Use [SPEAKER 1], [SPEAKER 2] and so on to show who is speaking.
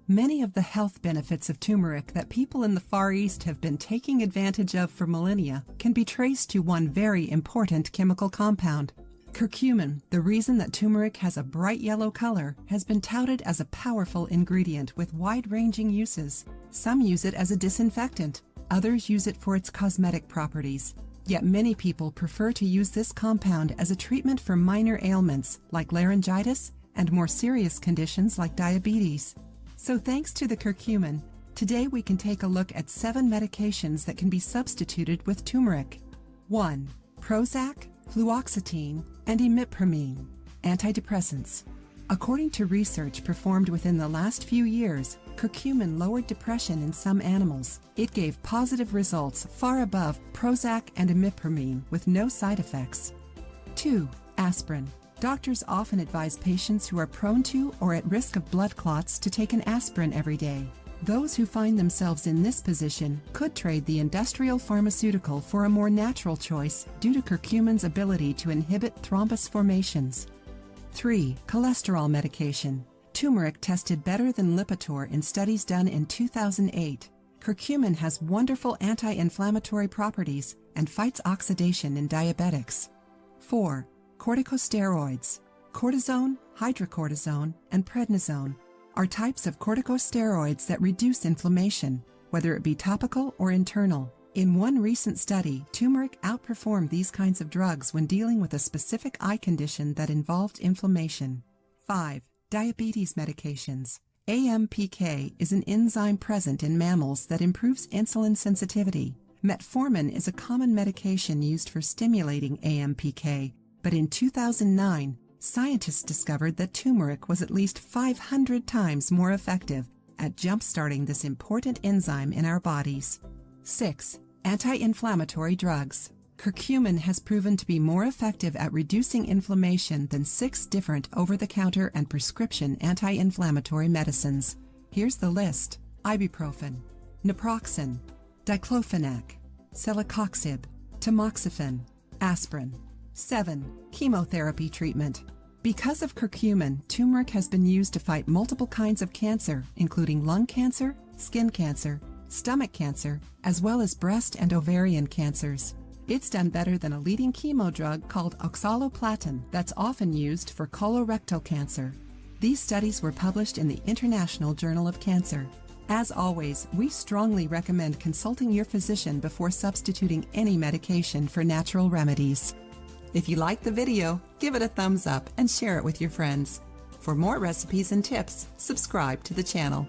[SPEAKER 1] Many of the health benefits of turmeric that people in the Far East have been taking advantage of for millennia can be traced to one very important chemical compound. Curcumin, the reason that turmeric has a bright yellow color, has been touted as a powerful ingredient with wide-ranging uses. Some use it as a disinfectant, others use it for its cosmetic properties. Yet many people prefer to use this compound as a treatment for minor ailments like laryngitis and more serious conditions like diabetes. So thanks to the curcumin, today we can take a look at 7 medications that can be substituted with turmeric. 1. Prozac, Fluoxetine, and Imipramine, antidepressants. According to research performed within the last few years, curcumin lowered depression in some animals. It gave positive results far above Prozac and Imipramine with no side effects. 2. Aspirin. Doctors often advise patients who are prone to or at risk of blood clots to take an aspirin every day. Those who find themselves in this position could trade the industrial pharmaceutical for a more natural choice due to curcumin's ability to inhibit thrombus formations. 3. Cholesterol medication. Turmeric tested better than Lipitor in studies done in 2008. Curcumin has wonderful anti-inflammatory properties and fights oxidation in diabetics. 4. Corticosteroids. Cortisone, hydrocortisone, and prednisone are types of corticosteroids that reduce inflammation, whether it be topical or internal. In one recent study, turmeric outperformed these kinds of drugs when dealing with a specific eye condition that involved inflammation. 5. Diabetes medications. AMPK is an enzyme present in mammals that improves insulin sensitivity. Metformin is a common medication used for stimulating AMPK, but in 2009, scientists discovered that turmeric was at least 500 times more effective at jump-starting this important enzyme in our bodies. 6. Anti-inflammatory drugs. Curcumin has proven to be more effective at reducing inflammation than 6 different over-the-counter and prescription anti-inflammatory medicines. Here's the list: ibuprofen, naproxen, diclofenac, celecoxib, tamoxifen, aspirin. 7. Chemotherapy treatment. Because of curcumin, turmeric has been used to fight multiple kinds of cancer, including lung cancer, skin cancer, stomach cancer, as well as breast and ovarian cancers. It's done better than a leading chemo drug called oxaliplatin that's often used for colorectal cancer. These studies were published in the International Journal of Cancer. As always, we strongly recommend consulting your physician before substituting any medication for natural remedies. If you liked the video, give it a thumbs up and share it with your friends. For more recipes and tips, subscribe to the channel.